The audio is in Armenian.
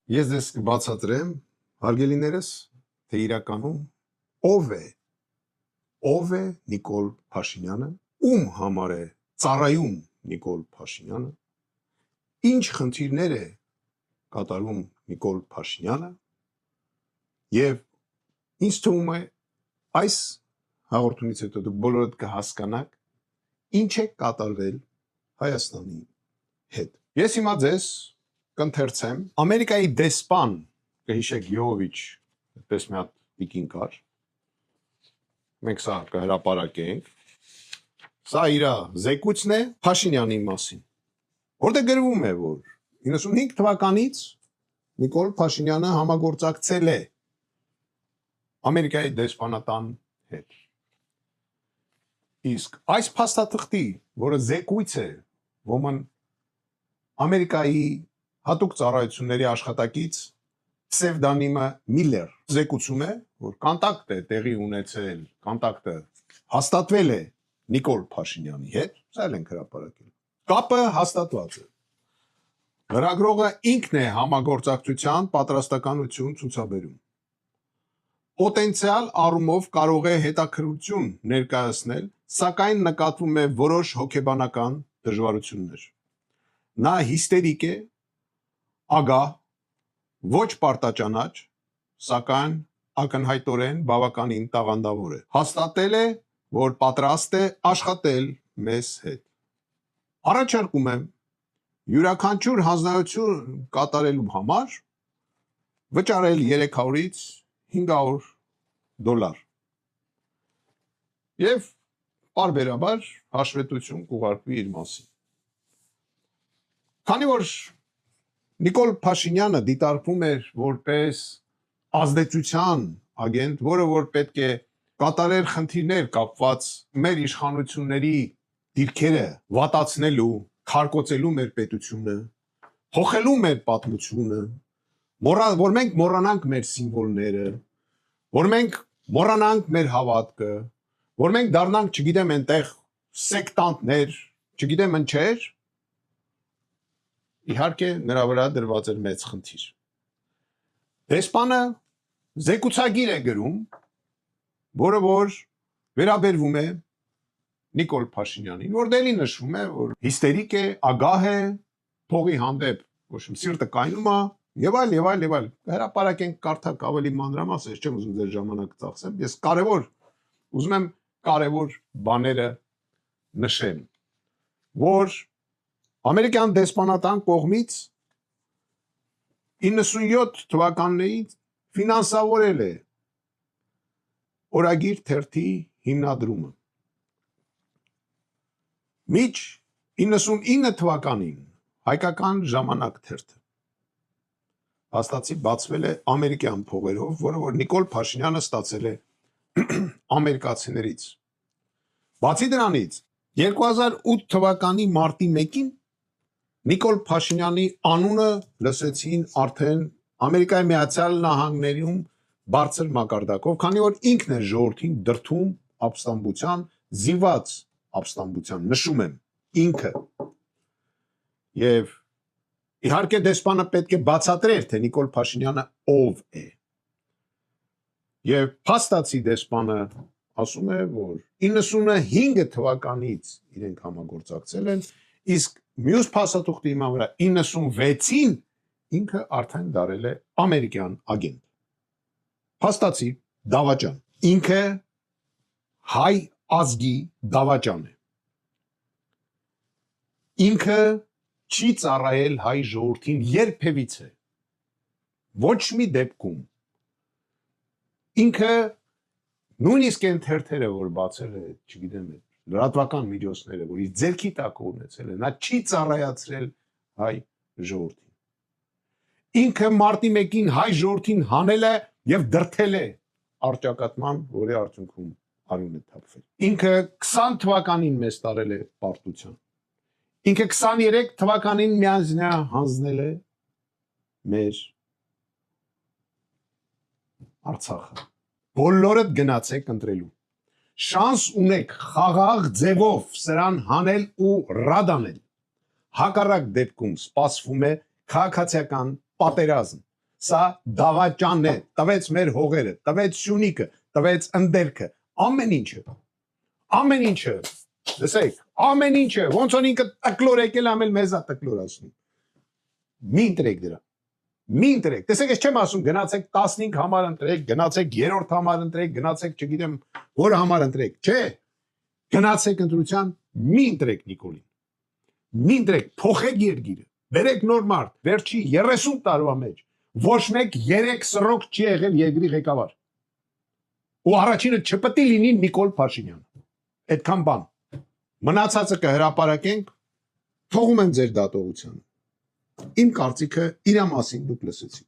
Ես ձեզ կբացատրեմ, հարգելիներս, թե իրականում ով է Նիկոլ Փաշինյանը, ում համար է ծառայում Նիկոլ Փաշինյանը, ինչ խնդիրներ է կատարում Նիկոլ Փաշինյանը եւ ինձ թվում է այս հաղորդումից հետո դուք բոլորդ կհասկանաք ինչ է կատարվել Հայաստանի հետ։ Ես հիմա ձեզ կընթերցեմ Ամերիկայի դեսպան կհիշեք Յովովիչ այդպես մի հատ տիկին կար, մենք սա կհրապարակենք, սա իր զեկույցն է Փաշինյանի մասին, որտեղ գրվում է, որ 95 թվականից Նիկոլ Փաշինյանը համագործակցել է Ամերիկայի դեսպանատան հետ։ Իսկ այս փաստաթղթի, որը զեկույց է, ոմն Ամերիկայի հատուկ ծառայությունների աշխատակից պսևդոնիմը Միլլեր զեկուցում է, որ կոնտակտ է տեղի ունեցել, կոնտակտը հաստատվել է Նիկոլ Փաշինյանի հետ, սա էլ ենք հրապարակել։ Կապը հաստատված է։ Լրագրողը ինքն է համագործակցության պատրաստականություն ցուցաբերում։ Պոտենցիալ առումով կարող է հետաքրքրություն ներկայացնել, սակայն նկատվում է որոշ հոգեբանական դժվարություններ։ Նա հիստերիկ է, ագահ, ոչ պարտաճանաչ, սակայն ակնհայտորեն բավականին տաղանդավոր է։ Հաստատել է, որ պատրաստ է աշխատել մեզ հետ։ Առաջարկում եմ յուրաքանչյուր հանձնարարություն կատարելու համար վճարել 300-ից 500 դոլար եւ պարբերաբար հաշվետվություն կուղարկվի իր մասին։ Քանի որ Նիկոլ Փաշինյանը դիտարկվում էր որպես ազդեցության ագենտ, որը որ պետք է կատարեր խնդիրներ կապված մեր իշխանությունների դիրքերը վատացնելու, քարկոծելու մեր պետությունը, փոխելու մեր պատմությունը, որ մենք մոռանանք մեր սիմվոլները, որ մենք մոռանանք մեր հավատքը, որ մենք դառնանք, չգիտեմ, այնտեղ սեկտանտներ, չգիտեմ ինչեր, իհարկե նրա վրա դրված էր մեծ խնդիր։ Դեսպանը զեկուցագիր է գրում, որը որ վերաբերվում է Նիկոլ Փաշինյանին, որ դելի նշվում է, որ հիստերիկ է, ագահ է, փողի հանդեպ, ոչ սիրտը կայնում է, եւ այլ եւ այլ եւ այլ։ Հրապարակենք կարդակ ավելի մանրամաս, ես չեմ ուզում ձեր ժամանակը ծախսեմ, ես ուզում եմ կարևոր բաները նշեմ, որ ամերիկյան դեսպանատան կողմից 97 թվականներից ֆինանսավորել է օրագիր թերթի հիմնադրումը։ Միջ 99 թվականին հայկական ժամանակ թերթը հաստատի բացվել է ամերիկյան փողերով, որը որ Նիկոլ Փաշինյանը ստացել է ամերիկացիներից։ Բացի դրանից 2008 թվականի մարտի 1-ին Նիկոլ Փաշինյանի անունը լսեցին արդեն Ամերիկայի Միացյալ Նահանգներում բարձր մակարդակով, քանի որ ինքն է ժողովրդին դրդում ապստամբության, զինված ապստամբության, նշում եմ, ինքը։ Եվ իհարկե դեսպանը պետք է բացատրեր, թե Նիկոլ Փաշինյանը ով է։ Եվ փաստացի դեսպանը ասում է, որ 95 թվականից իրենք համագործակցել են, իսկ մյուս փաստաթուղթի հիման վրա 96-ին ինքը արդեն դարել է ամերիկյան ագենտ։ Փաստացի դավաճան։ Ինքը հայ ազգի դավաճան է։ Ինքը չի ծառայել հայ ժողովրդին երբևիցե։ Ոչ մի դեպքում։ Ինքը նույնիսկ այն թերթերը, որ բացել է, չգիտեմ, լրատվական միջոցները, որ իր ձեռքի տակ ունեցել է, նա չի ծառայացրել հայ ժողովրդին։ Ինքը մարտի 1-ին հայ ժողովրդին հանել է եւ դրդել է առճակատման, որի արդյունքում արյուն է թափվել։ Ինքը 20 թվականին մեզ տարել է պարտության։ Ինքը 23 թվականին միանձնյա հանձնել է մեր Արցախը։ Բոլորդ գնացեք ընտրելու։ Շանս ունեք խաղաղ ձևով սրան հանել ու ռադանել։ Հակառակ դեպքում սպասվում է քաղաքացիական պատերազմ, սա դավաճանն է, տվեց մեր հողերը, տվեց Սյունիքը, տվեց ընդերքը, ամեն ինչը, լսեք, ամեն ինչը, ոնց որ ինքը տկլոր եկել ամել մեզա տկլոր ասում, մի ընտրեք դրա, մի ընտրեք, տեսեք ես չեմ ասում, գնացեք 15 համար ընտրեք, գնացեք 3-րդ համար ընտրեք, գնացեք չգիտեմ որ համար ընտրեք, չէ, գնացեք ընտրության, մի ընտրեք Նիկոլին, մի ընտրեք, փոխեք երկիրը, բերեք նոր մարդ, վերջի 30 տարվա մեջ, ոչ մեկ 3 սրոք չի եղել երկրի ղեկավար, ու առաջինը չպետք է լինի Նիկոլ Փաշինյան, այդքան բան, մնացածը կհրապարակենք, թողում եմ ձեր դատողությանը, իմ կարծիքը իրա մասին դուք լսեցիք,